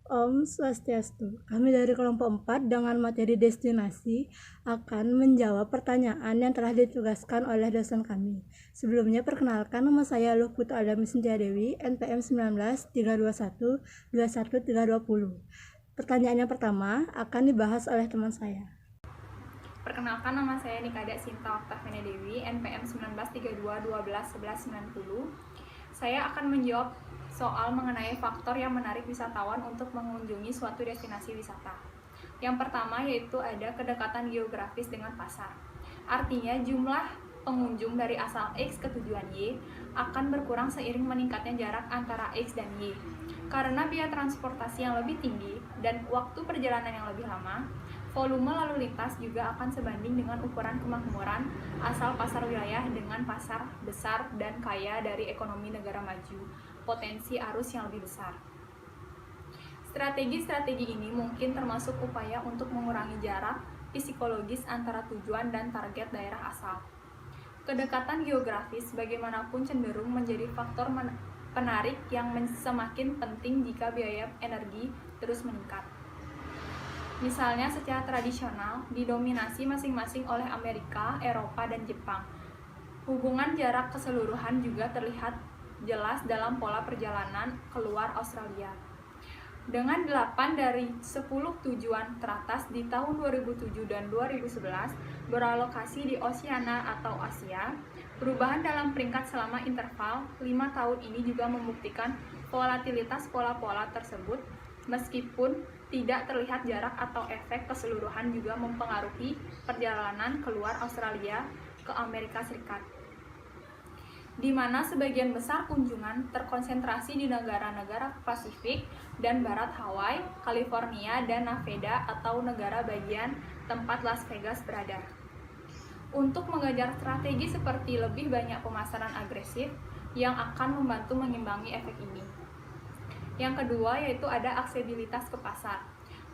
Om Swastiastu. Kami dari kelompok 4 dengan materi destinasi akan menjawab pertanyaan yang telah ditugaskan oleh dosen kami. Sebelumnya perkenalkan, nama saya Luhputu Adami Sintia Dewi, NPM 19 321 21320. Pertanyaan yang pertama akan dibahas oleh teman saya. Perkenalkan, nama saya Nikada Sinta Oktavina Dewi, NPM 1932121190. Saya akan menjawab soal mengenai faktor yang menarik wisatawan untuk mengunjungi suatu destinasi wisata. Yang pertama yaitu ada kedekatan geografis dengan pasar. Artinya jumlah pengunjung dari asal X ke tujuan Y akan berkurang seiring meningkatnya jarak antara X dan Y. Karena biaya transportasi yang lebih tinggi dan waktu perjalanan yang lebih lama, volume lalu lintas juga akan sebanding dengan ukuran kemakmuran asal pasar wilayah dengan pasar besar dan kaya dari ekonomi negara maju, potensi arus yang lebih besar. Strategi-strategi ini mungkin termasuk upaya untuk mengurangi jarak psikologis antara tujuan dan target daerah asal. Kedekatan geografis bagaimanapun cenderung menjadi faktor penarik yang semakin penting jika biaya energi terus meningkat. Misalnya secara tradisional didominasi masing-masing oleh Amerika, Eropa, dan Jepang. Hubungan jarak keseluruhan juga terlihat jelas dalam pola perjalanan keluar Australia. Dengan 8 dari 10 tujuan teratas di tahun 2007 dan 2011 beralokasi di Oceania atau Asia, perubahan dalam peringkat selama interval 5 tahun ini juga membuktikan volatilitas pola-pola tersebut. Meskipun tidak terlihat jarak atau efek keseluruhan juga mempengaruhi perjalanan keluar Australia ke Amerika Serikat, di mana sebagian besar kunjungan terkonsentrasi di negara-negara Pasifik dan Barat Hawaii, California, dan Nevada atau negara bagian tempat Las Vegas berada. Untuk mengejar strategi seperti lebih banyak pemasaran agresif yang akan membantu mengimbangi efek ini. Yang kedua yaitu ada aksesibilitas ke pasar.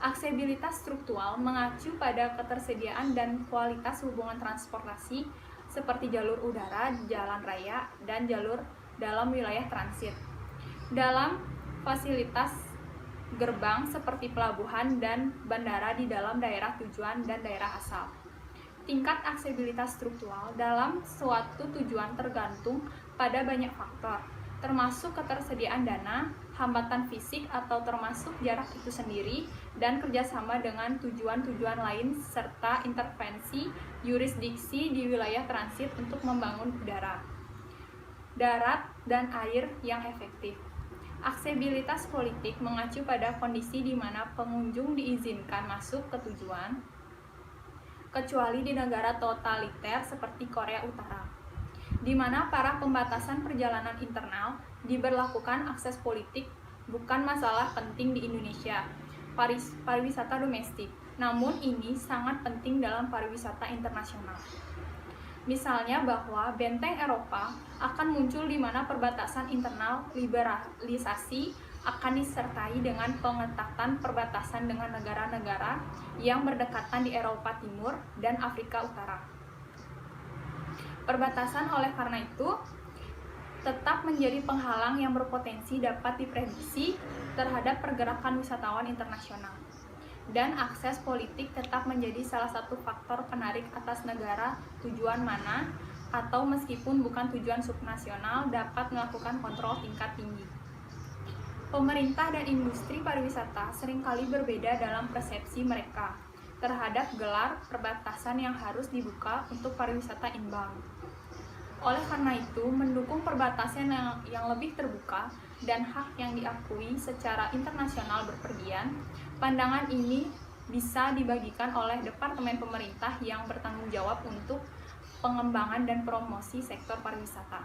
Aksesibilitas struktural mengacu pada ketersediaan dan kualitas hubungan transportasi seperti jalur udara, jalan raya, dan jalur dalam wilayah transit. Dalam fasilitas gerbang seperti pelabuhan dan bandara di dalam daerah tujuan dan daerah asal. Tingkat aksesibilitas struktural dalam suatu tujuan tergantung pada banyak faktor, termasuk ketersediaan dana, hambatan fisik atau termasuk jarak itu sendiri, dan kerjasama dengan tujuan-tujuan lain, serta intervensi yurisdiksi di wilayah transit untuk membangun udara, darat, dan air yang efektif. Aksesibilitas politik mengacu pada kondisi di mana pengunjung diizinkan masuk ke tujuan, kecuali di negara totaliter seperti Korea Utara, di mana para pembatasan perjalanan internal diberlakukan. Akses politik bukan masalah penting di Indonesia pariwisata domestik, namun ini sangat penting dalam pariwisata internasional. Misalnya bahwa benteng Eropa akan muncul di mana perbatasan internal liberalisasi akan disertai dengan pengetatan perbatasan dengan negara-negara yang berdekatan di Eropa Timur dan Afrika Utara. Perbatasan oleh karena itu tetap menjadi penghalang yang berpotensi dapat diprediksi terhadap pergerakan wisatawan internasional. Dan akses politik tetap menjadi salah satu faktor penarik atas negara tujuan mana, atau meskipun bukan tujuan subnasional dapat melakukan kontrol tingkat tinggi. Pemerintah dan industri pariwisata seringkali berbeda dalam persepsi mereka terhadap gelar perbatasan yang harus dibuka untuk pariwisata inbound. Oleh karena itu, mendukung perbatasan yang lebih terbuka dan hak yang diakui secara internasional berpergian, pandangan ini bisa dibagikan oleh Departemen Pemerintah yang bertanggung jawab untuk pengembangan dan promosi sektor pariwisata.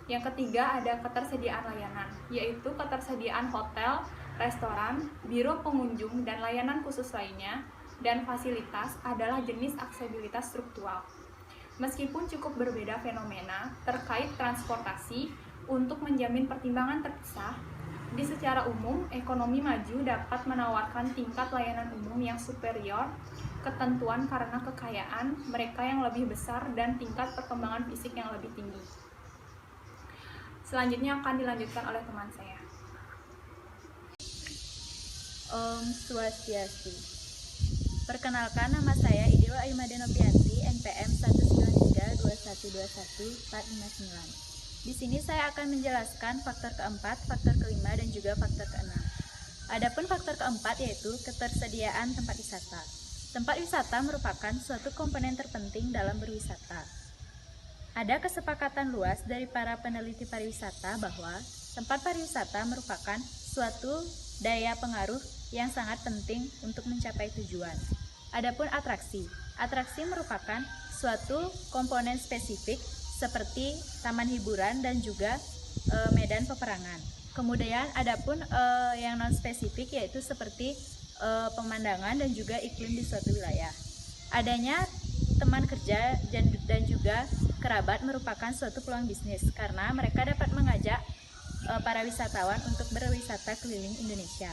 Yang ketiga ada ketersediaan layanan, yaitu ketersediaan hotel, restoran, biro pengunjung, dan layanan khusus lainnya, dan fasilitas adalah jenis aksesibilitas struktural. Meskipun cukup berbeda fenomena terkait transportasi, untuk menjamin pertimbangan terpisah, di secara umum, ekonomi maju dapat menawarkan tingkat layanan umum yang superior, ketentuan karena kekayaan mereka yang lebih besar, dan tingkat perkembangan fisik yang lebih tinggi. Selanjutnya akan dilanjutkan oleh teman saya. Om Swastiastu. Perkenalkan, nama saya Idil Aimade Nopianti, NPM 1932121-459. Di sini saya akan menjelaskan faktor keempat, faktor kelima, dan juga faktor keenam. Adapun faktor keempat yaitu ketersediaan tempat wisata. Tempat wisata merupakan suatu komponen terpenting dalam berwisata. Ada kesepakatan luas dari para peneliti pariwisata bahwa tempat pariwisata merupakan suatu daya pengaruh yang sangat penting untuk mencapai tujuan. Adapun atraksi. Atraksi merupakan suatu komponen spesifik seperti taman hiburan dan juga medan peperangan. Kemudian adapun yang non spesifik yaitu seperti pemandangan dan juga iklim di suatu wilayah. Adanya teman kerja dan juga kerabat merupakan suatu peluang bisnis karena mereka dapat mengajak para wisatawan untuk berwisata keliling Indonesia.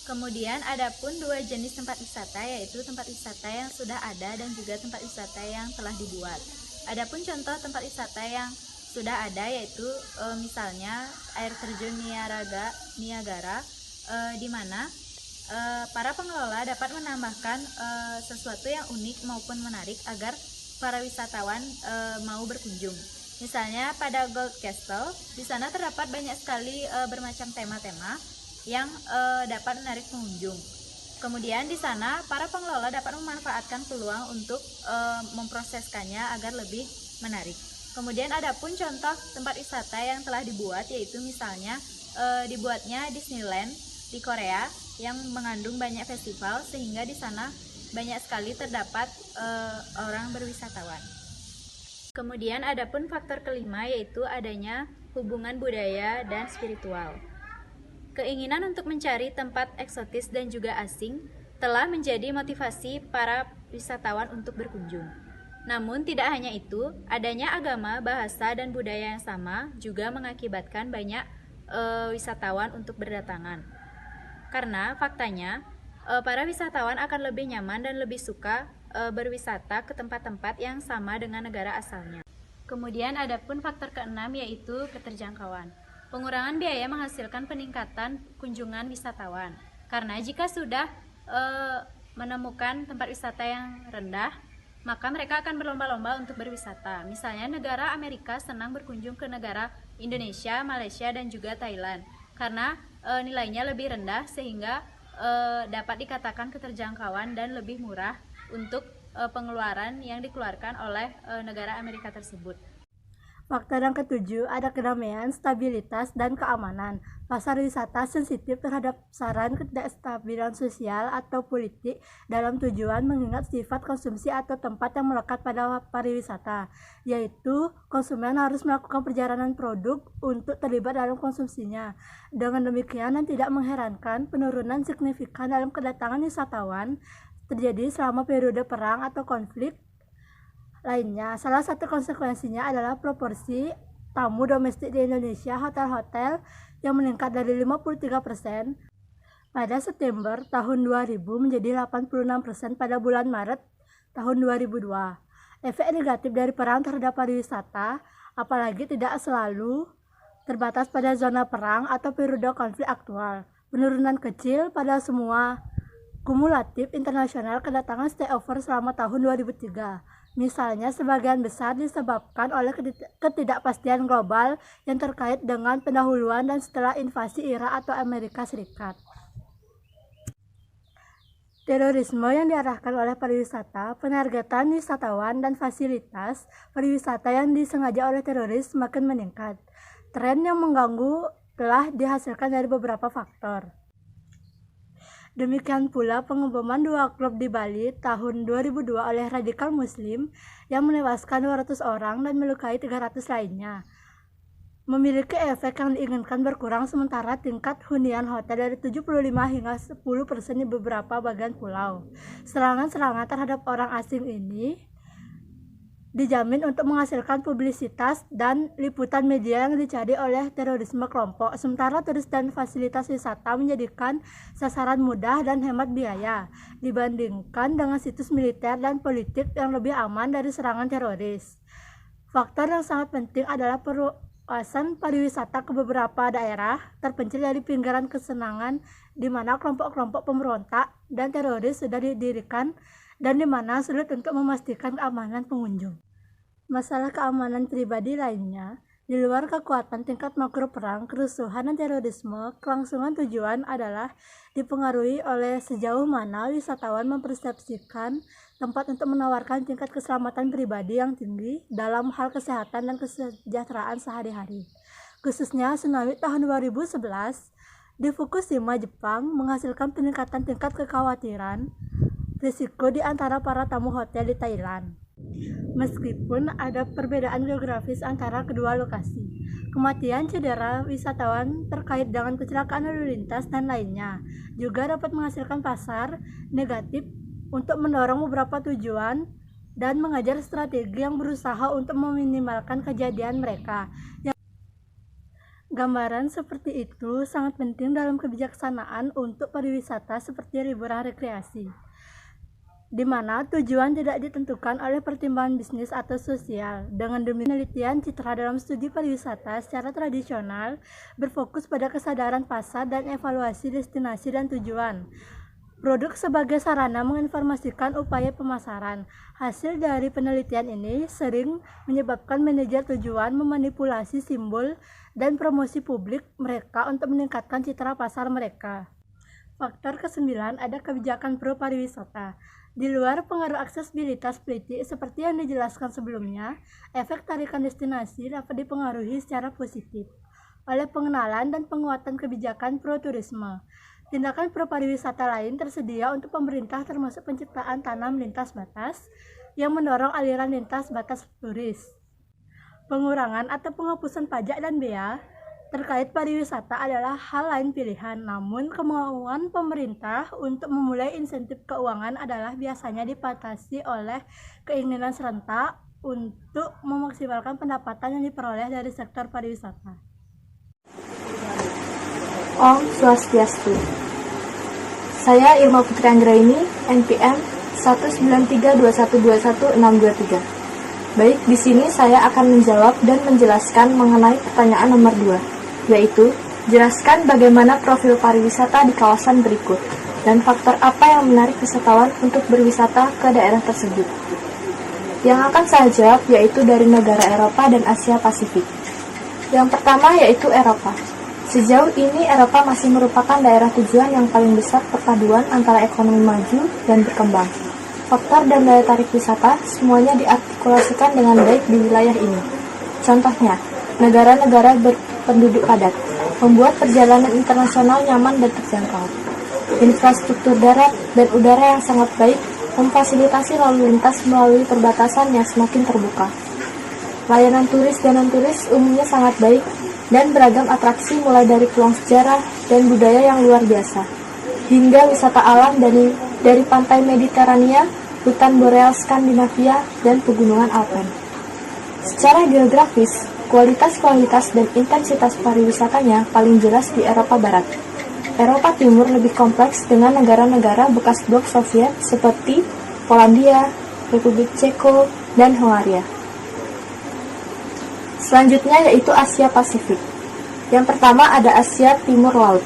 Kemudian adapun dua jenis tempat wisata yaitu tempat wisata yang sudah ada dan juga tempat wisata yang telah dibuat. Adapun contoh tempat wisata yang sudah ada yaitu misalnya air terjun Niagara, di mana para pengelola dapat menambahkan sesuatu yang unik maupun menarik agar para wisatawan mau berkunjung. Misalnya pada Gold Castle, di sana terdapat banyak sekali bermacam tema-tema yang dapat menarik pengunjung. Kemudian di sana para pengelola dapat memanfaatkan peluang untuk memproseskannya agar lebih menarik. Kemudian adapun contoh tempat wisata yang telah dibuat yaitu misalnya dibuatnya Disneyland di Korea yang mengandung banyak festival sehingga di sana banyak sekali terdapat orang berwisatawan. Kemudian adapun faktor kelima yaitu adanya hubungan budaya dan spiritual. Keinginan untuk mencari tempat eksotis dan juga asing telah menjadi motivasi para wisatawan untuk berkunjung. Namun tidak hanya itu, adanya agama, bahasa, dan budaya yang sama juga mengakibatkan banyak wisatawan untuk berdatangan. Karena faktanya, para wisatawan akan lebih nyaman dan lebih suka berwisata ke tempat-tempat yang sama dengan negara asalnya. Kemudian adapun faktor keenam yaitu keterjangkauan. Pengurangan biaya menghasilkan peningkatan kunjungan wisatawan. Karena jika sudah menemukan tempat wisata yang rendah, maka mereka akan berlomba-lomba untuk berwisata. Misalnya negara Amerika senang berkunjung ke negara Indonesia, Malaysia, dan juga Thailand karena nilainya lebih rendah sehingga dapat dikatakan keterjangkauan dan lebih murah untuk pengeluaran yang dikeluarkan oleh negara Amerika tersebut. Faktor yang ketujuh, ada kedamaian, stabilitas, dan keamanan. Pasar wisata sensitif terhadap saran ketidakstabilan sosial atau politik dalam tujuan mengingat sifat konsumsi atau tempat yang melekat pada pariwisata, yaitu konsumen harus melakukan perjalanan produk untuk terlibat dalam konsumsinya. Dengan demikian dan tidak mengherankan, penurunan signifikan dalam kedatangan wisatawan terjadi selama periode perang atau konflik lainnya. Salah satu konsekuensinya adalah proporsi tamu domestik di Indonesia, hotel-hotel yang meningkat dari 53% pada September tahun 2000 menjadi 86% pada bulan Maret tahun 2002. Efek negatif dari perang terhadap pariwisata apalagi tidak selalu terbatas pada zona perang atau periode konflik aktual. Penurunan kecil pada semua kumulatif internasional kedatangan stayover selama tahun 2003. Misalnya, sebagian besar disebabkan oleh ketidakpastian global yang terkait dengan pendahuluan dan setelah invasi Irak atau Amerika Serikat. Terorisme yang diarahkan oleh pariwisata, penargetan wisatawan, dan fasilitas pariwisata yang disengaja oleh teroris semakin meningkat. Tren yang mengganggu telah dihasilkan dari beberapa faktor. Demikian pula pengeboman 2 klub di Bali tahun 2002 oleh radikal muslim yang menewaskan 200 orang dan melukai 300 lainnya. Memiliki efek yang diinginkan berkurang sementara tingkat hunian hotel dari 75 hingga 10% di beberapa bagian pulau. Serangan-serangan terhadap orang asing ini dijamin untuk menghasilkan publisitas dan liputan media yang dicari oleh terorisme kelompok, sementara turis dan fasilitas wisata menjadikan sasaran mudah dan hemat biaya dibandingkan dengan situs militer dan politik yang lebih aman dari serangan teroris. Faktor yang sangat penting adalah kawasan pariwisata ke beberapa daerah terpencil dari pinggiran kesenangan di mana kelompok-kelompok pemberontak dan teroris sudah didirikan dan di mana sulit untuk memastikan keamanan pengunjung. Masalah keamanan pribadi lainnya, di luar kekuatan tingkat makro perang, kerusuhan, dan terorisme, kelangsungan tujuan adalah dipengaruhi oleh sejauh mana wisatawan mempersepsikan tempat untuk menawarkan tingkat keselamatan pribadi yang tinggi dalam hal kesehatan dan kesejahteraan sehari-hari. Khususnya tsunami tahun 2011 di Fukushima, Jepang, menghasilkan peningkatan tingkat kekhawatiran risiko di antara para tamu hotel di Thailand. Meskipun ada perbedaan geografis antara kedua lokasi, kematian, cedera wisatawan terkait dengan kecelakaan lalu lintas dan lainnya juga dapat menghasilkan pasar negatif untuk mendorong beberapa tujuan dan mengajar strategi yang berusaha untuk meminimalkan kejadian mereka. Gambaran seperti itu sangat penting dalam kebijaksanaan untuk pariwisata seperti liburan rekreasi, di mana tujuan tidak ditentukan oleh pertimbangan bisnis atau sosial. Dengan demikian, penelitian citra dalam studi pariwisata secara tradisional berfokus pada kesadaran pasar dan evaluasi destinasi dan tujuan. Produk sebagai sarana menginformasikan upaya pemasaran. Hasil dari penelitian ini sering menyebabkan manajer tujuan memanipulasi simbol dan promosi publik mereka untuk meningkatkan citra pasar mereka. Faktor ke-9 ada kebijakan pro pariwisata. Di luar pengaruh aksesibilitas politik seperti yang dijelaskan sebelumnya, efek tarikan destinasi dapat dipengaruhi secara positif oleh pengenalan dan penguatan kebijakan pro-turisme. Tindakan pro-pariwisata lain tersedia untuk pemerintah termasuk penciptaan tanam lintas batas yang mendorong aliran lintas batas turis, pengurangan atau penghapusan pajak dan bea terkait pariwisata adalah hal lain pilihan, namun kemauan pemerintah untuk memulai insentif keuangan adalah biasanya dibatasi oleh keinginan serentak untuk memaksimalkan pendapatan yang diperoleh dari sektor pariwisata. Om Swastiastu. Saya Irma Putri Anggraini, NPM 19321210623. Baik, di sini saya akan menjawab dan menjelaskan mengenai pertanyaan nomor 2. Yaitu, jelaskan bagaimana profil pariwisata di kawasan berikut, dan faktor apa yang menarik wisatawan untuk berwisata ke daerah tersebut. Yang akan saya jawab yaitu dari negara Eropa dan Asia Pasifik. Yang pertama yaitu Eropa. Sejauh ini Eropa masih merupakan daerah tujuan yang paling besar perpaduan antara ekonomi maju dan berkembang. Faktor dan daya tarik wisata semuanya diartikulasikan dengan baik di wilayah ini. Contohnya, negara-negara berpenduduk padat, membuat perjalanan internasional nyaman dan terjangkau. Infrastruktur darat dan udara yang sangat baik memfasilitasi lalu lintas melalui perbatasan yang semakin terbuka. Layanan turis dan non-turis umumnya sangat baik dan beragam atraksi mulai dari peluang sejarah dan budaya yang luar biasa, hingga wisata alam dari pantai Mediterania, hutan boreal Skandinavia, dan pegunungan Alpen. Secara geografis, kualitas dan intensitas pariwisatanya paling jelas di Eropa Barat. Eropa Timur lebih kompleks dengan negara-negara bekas blok Soviet seperti Polandia, Republik Ceko, dan Hongaria. Selanjutnya yaitu Asia Pasifik. Yang pertama ada Asia Timur Laut.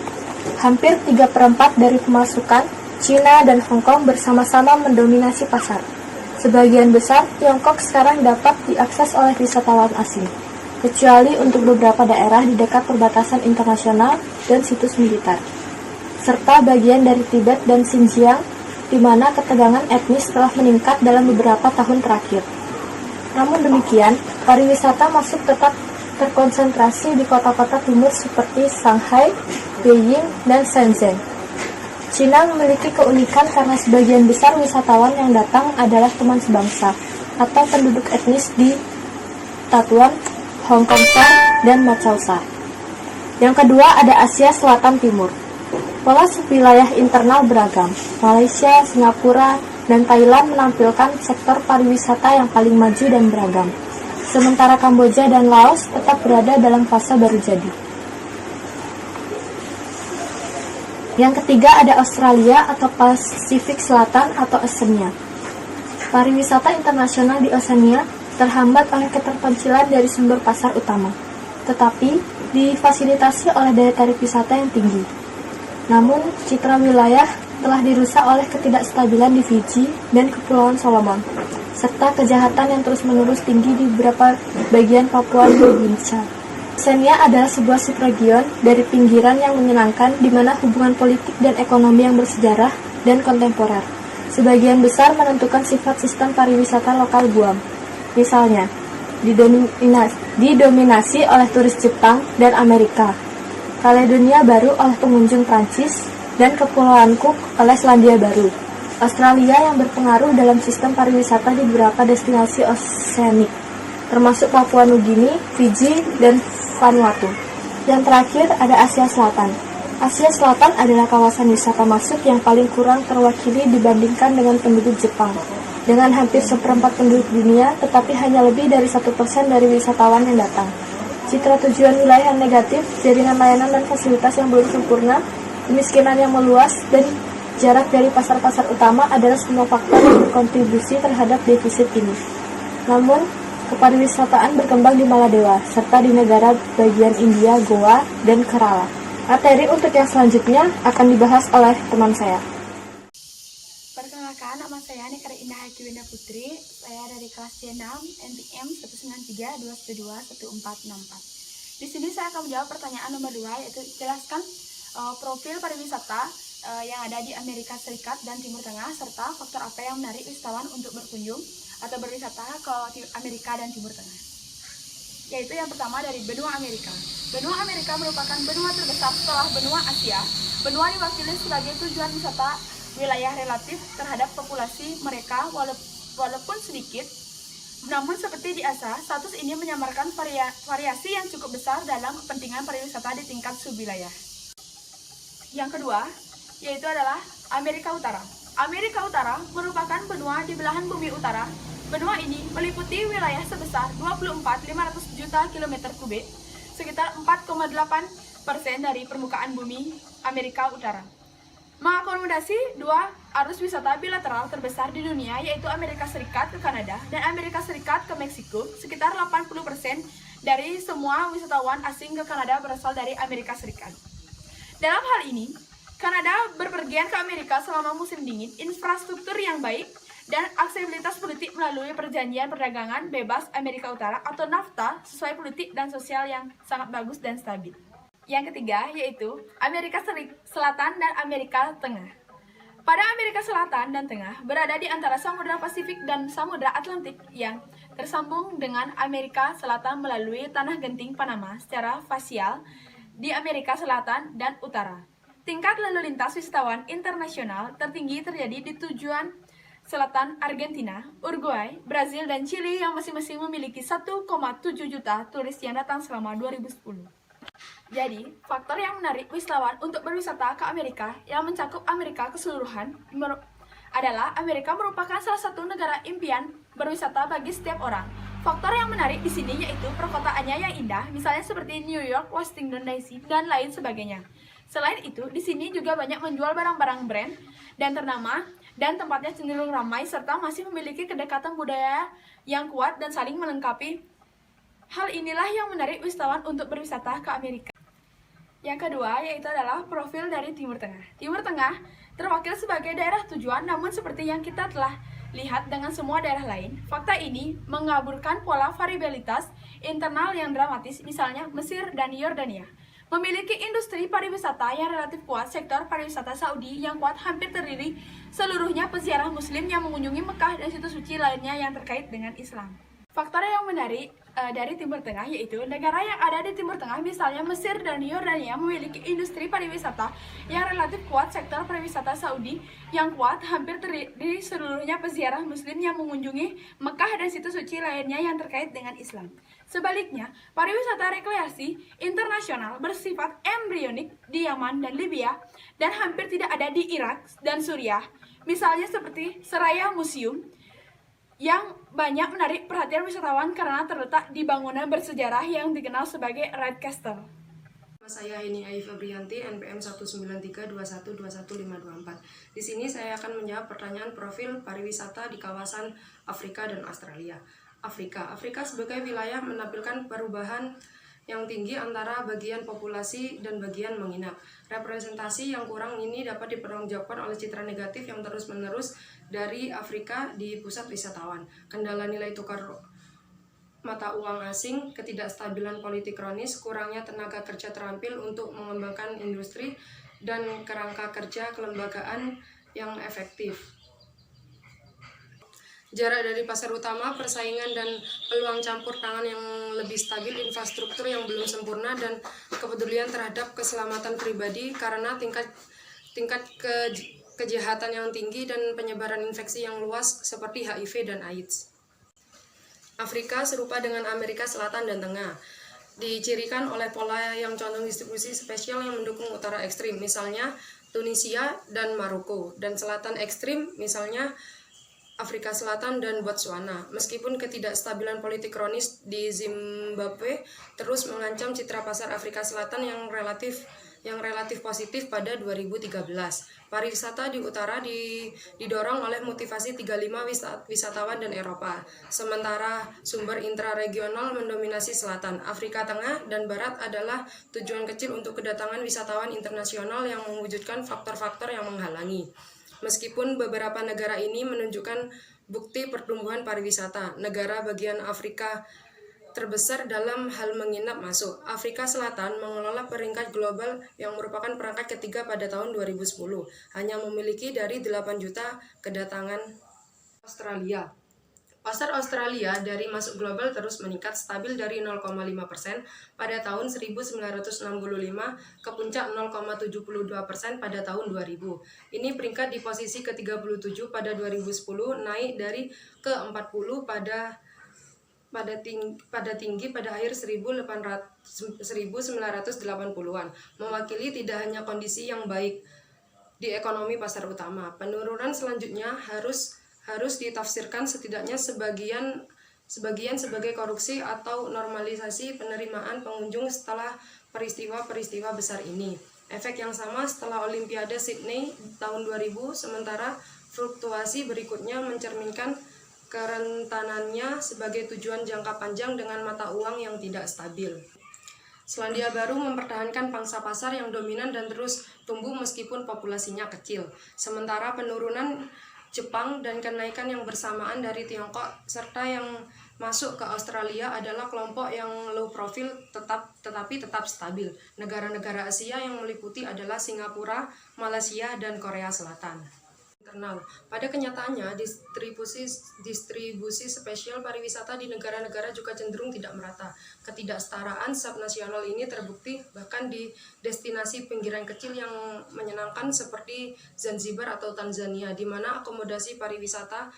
Hampir 3/4 dari pemasukan Cina dan Hong Kong bersama-sama mendominasi pasar. Sebagian besar Tiongkok sekarang dapat diakses oleh wisatawan asing, kecuali untuk beberapa daerah di dekat perbatasan internasional dan situs militer, serta bagian dari Tibet dan Xinjiang, di mana ketegangan etnis telah meningkat dalam beberapa tahun terakhir. Namun demikian, pariwisata masuk tetap terkonsentrasi di kota-kota timur seperti Shanghai, Beijing, dan Shenzhen. Cina memiliki keunikan karena sebagian besar wisatawan yang datang adalah teman sebangsa atau penduduk etnis di Taiwan, Hong Kong dan Macau. Yang kedua ada Asia Selatan Timur. Pola wilayah internal beragam. Malaysia, Singapura, dan Thailand menampilkan sektor pariwisata yang paling maju dan beragam. Sementara Kamboja dan Laos tetap berada dalam fase baru jadi. Yang ketiga ada Australia atau Pasifik Selatan atau Oceania. Pariwisata internasional di Oceania terhambat oleh keterpencilan dari sumber pasar utama. tetapi difasilitasi oleh daya tarik wisata yang tinggi. Namun, citra wilayah telah dirusak oleh ketidakstabilan di Fiji dan Kepulauan Solomon, serta kejahatan yang terus-menerus tinggi di beberapa bagian Papua Nugini. Oceania adalah sebuah subregion dari pinggiran yang menyenangkan di mana hubungan politik dan ekonomi yang bersejarah dan kontemporer sebagian besar menentukan sifat sistem pariwisata lokal Guam. Misalnya, didominasi oleh turis Jepang dan Amerika, Kaledonia Baru oleh pengunjung Prancis, dan Kepulauan Cook oleh Selandia Baru. Australia yang berpengaruh dalam sistem pariwisata di beberapa destinasi oseanik, termasuk Papua Nugini, Fiji, dan Vanuatu. Yang terakhir ada Asia Selatan. Asia Selatan adalah kawasan wisata masuk yang paling kurang terwakili dibandingkan dengan penduduk Jepang. Dengan hampir seperempat penduduk dunia, tetapi hanya lebih dari 1% dari wisatawan yang datang. Citra tujuan wilayah yang negatif, jaringan layanan dan fasilitas yang belum sempurna, kemiskinan yang meluas, dan jarak dari pasar-pasar utama adalah semua faktor yang berkontribusi terhadap defisit ini. Namun, kepariwisataan berkembang di Maladewa, serta di negara bagian India, Goa, dan Kerala. Materi untuk yang selanjutnya akan dibahas oleh teman saya. Perkenalkan, nama saya Nekar Indah Hakiwinda Putri. Saya dari kelas C6 NPM 19321214464. Di sini saya akan menjawab pertanyaan nomor 2, yaitu jelaskan profil pariwisata yang ada di Amerika Serikat dan Timur Tengah, serta faktor apa yang menarik wisatawan untuk berkunjung atau berwisata ke Amerika dan Timur Tengah. Yaitu yang pertama dari benua Amerika. Benua Amerika merupakan benua terbesar setelah benua Asia. Benua diwakili sebagai tujuan wisata wilayah relatif terhadap populasi mereka walaupun sedikit. Namun seperti di Asia, status ini menyamarkan variasi yang cukup besar dalam kepentingan pariwisata di tingkat subwilayah. Yang kedua, yaitu adalah Amerika Utara. Amerika Utara merupakan benua di belahan bumi utara. Benua ini meliputi wilayah sebesar 24.500 juta kilometer kubik, sekitar 4,8% dari permukaan bumi Amerika Utara. Mengakomodasi dua arus wisata bilateral terbesar di dunia, yaitu Amerika Serikat ke Kanada dan Amerika Serikat ke Meksiko. Sekitar 80% dari semua wisatawan asing ke Kanada berasal dari Amerika Serikat. Dalam hal ini, Kanada berpergian ke Amerika selama musim dingin, infrastruktur yang baik, dan aksesibilitas politik melalui perjanjian perdagangan bebas Amerika Utara atau NAFTA sesuai politik dan sosial yang sangat bagus dan stabil. Yang ketiga yaitu Amerika Selatan dan Amerika Tengah. Pada Amerika Selatan dan Tengah berada di antara Samudra Pasifik dan Samudra Atlantik yang tersambung dengan Amerika Selatan melalui Tanah Genting Panama secara fasial di Amerika Selatan dan Utara. Tingkat lalu lintas wisatawan internasional tertinggi terjadi di tujuan Selatan Argentina, Uruguay, Brazil, dan Chili yang masing-masing memiliki 1,7 juta turis yang datang selama 2010. Jadi, faktor yang menarik wisatawan untuk berwisata ke Amerika yang mencakup Amerika keseluruhan adalah Amerika merupakan salah satu negara impian berwisata bagi setiap orang. Faktor yang menarik di sini yaitu perkotaannya yang indah, misalnya seperti New York, Washington DC, dan lain sebagainya. Selain itu, di sini juga banyak menjual barang-barang brand dan ternama, dan tempatnya cenderung ramai serta masih memiliki kedekatan budaya yang kuat dan saling melengkapi. Hal inilah yang menarik wisatawan untuk berwisata ke Amerika. Yang kedua yaitu adalah profil dari Timur Tengah. Timur Tengah terwakil sebagai daerah tujuan, namun seperti yang kita telah lihat dengan semua daerah lain, fakta ini mengaburkan pola variabilitas internal yang dramatis, misalnya Mesir dan Yordania. Memiliki industri pariwisata yang relatif kuat, sektor pariwisata Saudi yang kuat hampir terdiri seluruhnya peziarah muslim yang mengunjungi Mekah dan situs suci lainnya yang terkait dengan Islam. Faktor yang menarik dari Timur Tengah yaitu negara yang ada di Timur Tengah, misalnya Mesir dan Yordania, memiliki industri pariwisata yang relatif kuat, sektor pariwisata Saudi yang kuat hampir terdiri seluruhnya peziarah muslim yang mengunjungi Mekah dan situs suci lainnya yang terkait dengan Islam. Sebaliknya, pariwisata rekreasi internasional bersifat embrionik di Yaman dan Libya dan hampir tidak ada di Irak dan Suriah, misalnya seperti Seraya Museum, yang banyak menarik perhatian wisatawan karena terletak di bangunan bersejarah yang dikenal sebagai Red Castle. Nama saya Heni Ai Febrianti, NPM 19321215524. Di sini saya akan menjawab pertanyaan profil pariwisata di kawasan Afrika dan Australia. Afrika sebagai wilayah menampilkan perubahan yang tinggi antara bagian populasi dan bagian menginap. Representasi yang kurang ini dapat dipertanggungjawabkan oleh citra negatif yang terus-menerus dari Afrika di pusat wisatawan. Kendala nilai tukar mata uang asing, ketidakstabilan politik kronis, kurangnya tenaga kerja terampil untuk mengembangkan industri, dan kerangka kerja kelembagaan yang efektif. Jarak dari pasar utama, persaingan dan peluang campur tangan yang lebih stabil, infrastruktur yang belum sempurna, dan kepedulian terhadap keselamatan pribadi karena tingkat kejahatan yang tinggi dan penyebaran infeksi yang luas seperti HIV dan AIDS. Afrika serupa dengan Amerika Selatan dan Tengah, dicirikan oleh pola yang condong distribusi spesial yang mendukung utara ekstrim, misalnya Tunisia dan Maroko, dan selatan ekstrim, misalnya Afrika Selatan dan Botswana. Meskipun ketidakstabilan politik kronis di Zimbabwe terus mengancam citra pasar Afrika Selatan yang relatif positif pada 2013. Pariwisata di utara didorong oleh motivasi 35 wisatawan dan Eropa, sementara sumber intraregional mendominasi selatan. Afrika Tengah dan Barat adalah tujuan kecil untuk kedatangan wisatawan internasional yang mewujudkan faktor-faktor yang menghalangi. Meskipun beberapa negara ini menunjukkan bukti pertumbuhan pariwisata, negara bagian Afrika terbesar dalam hal menginap masuk. Afrika Selatan mengelola peringkat global yang merupakan perangkat ketiga pada tahun 2010, hanya memiliki dari 8 juta kedatangan. Australia. Pasar Australia dari masuk global terus meningkat, stabil dari 0,5% pada tahun 1965 ke puncak 0,72% pada tahun 2000. Ini peringkat di posisi ke-37 pada 2010, naik dari ke-40 pada tinggi pada akhir 1980-an, mewakili tidak hanya kondisi yang baik di ekonomi pasar utama. Penurunan selanjutnya harus ditafsirkan setidaknya sebagian sebagai korupsi atau normalisasi penerimaan pengunjung setelah peristiwa-peristiwa besar ini. Efek yang sama setelah Olimpiade Sydney tahun 2000, sementara fluktuasi berikutnya mencerminkan kerentanannya sebagai tujuan jangka panjang dengan mata uang yang tidak stabil. Selandia Baru mempertahankan pangsa pasar yang dominan dan terus tumbuh meskipun populasinya kecil. Sementara penurunan Jepang dan kenaikan yang bersamaan dari Tiongkok serta yang masuk ke Australia adalah kelompok yang low profile tetapi tetap stabil. Negara-negara Asia yang meliputi adalah Singapura, Malaysia, dan Korea Selatan. Internal. Pada kenyataannya, distribusi spesial pariwisata di negara-negara juga cenderung tidak merata. Ketidaksetaraan subnasional ini terbukti bahkan di destinasi pinggiran kecil yang menyenangkan seperti Zanzibar atau Tanzania, di mana akomodasi pariwisata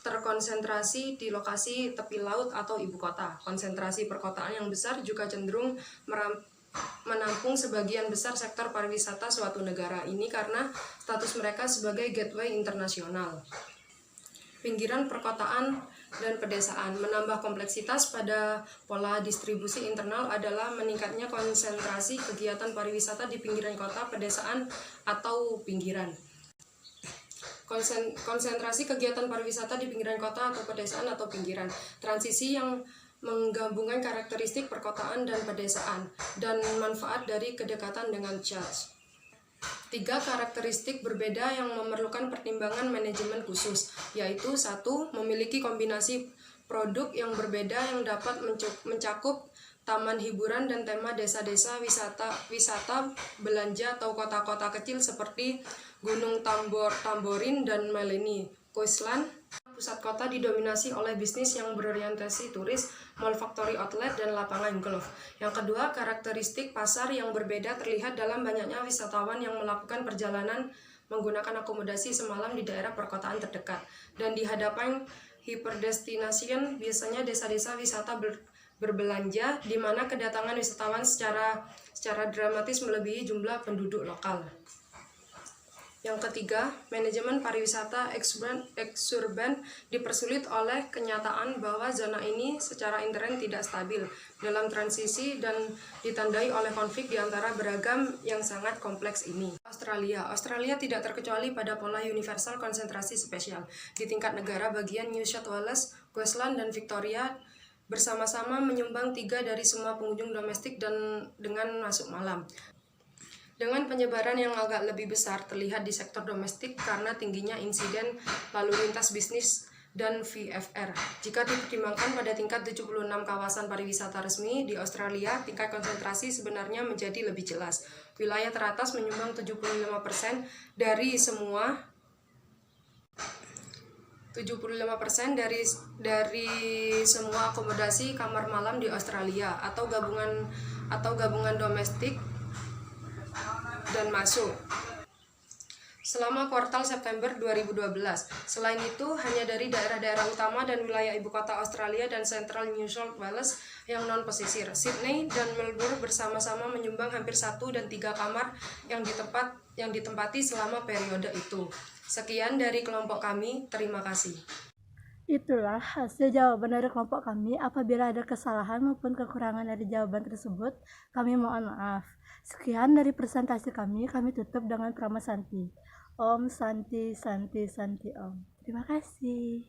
terkonsentrasi di lokasi tepi laut atau ibu kota. Konsentrasi perkotaan yang besar juga cenderung menampung sebagian besar sektor pariwisata suatu negara ini karena status mereka sebagai gateway internasional. Pinggiran perkotaan dan pedesaan menambah kompleksitas pada pola distribusi internal adalah meningkatnya konsentrasi kegiatan pariwisata di pinggiran kota, pedesaan, atau pinggiran. Konsentrasi kegiatan pariwisata di pinggiran kota atau pedesaan atau pinggiran. Transisi yang menggabungkan karakteristik perkotaan dan pedesaan, dan manfaat dari kedekatan dengan charge. 3 karakteristik berbeda yang memerlukan pertimbangan manajemen khusus, yaitu 1. Memiliki kombinasi produk yang berbeda yang dapat mencakup taman hiburan dan tema desa-desa wisata belanja atau kota-kota kecil seperti Gunung Tamborin dan Melini. Queensland, pusat kota didominasi oleh bisnis yang berorientasi turis, mall, factory outlet, dan lapangan golf. Yang kedua, karakteristik pasar yang berbeda terlihat dalam banyaknya wisatawan yang melakukan perjalanan menggunakan akomodasi semalam di daerah perkotaan terdekat. Dan di hadapan hyperdestination, biasanya desa-desa wisata berbelanja, di mana kedatangan wisatawan secara dramatis melebihi jumlah penduduk lokal. Yang ketiga, manajemen pariwisata eksurban dipersulit oleh kenyataan bahwa zona ini secara intern tidak stabil dalam transisi dan ditandai oleh konflik di antara beragam yang sangat kompleks ini. Australia tidak terkecuali pada pola universal konsentrasi spesial. Di tingkat negara bagian New South Wales, Queensland, dan Victoria bersama-sama menyumbang 3 dari semua pengunjung domestik dan dengan masuk malam. Dengan penyebaran yang agak lebih besar terlihat di sektor domestik karena tingginya insiden lalu lintas bisnis dan VFR. Jika dipertimbangkan pada tingkat 76 kawasan pariwisata resmi di Australia, tingkat konsentrasi sebenarnya menjadi lebih jelas. Wilayah teratas menyumbang 75% dari semua 75% dari semua akomodasi kamar malam di Australia atau gabungan domestik dan masuk selama kuartal September 2012. Selain itu, hanya dari daerah-daerah utama dan wilayah ibu kota Australia dan Central New South Wales yang non-pesisir. Sydney dan Melbourne bersama-sama menyumbang hampir 1 dan 3 kamar yang ditempati selama periode itu. Sekian dari kelompok kami, terima kasih. Itulah hasil jawaban dari kelompok kami. Apabila ada kesalahan maupun kekurangan dari jawaban tersebut, kami mohon maaf. Sekian dari presentasi kami tutup dengan Prama Santi. Om Santi Santi Santi Om. Terima kasih.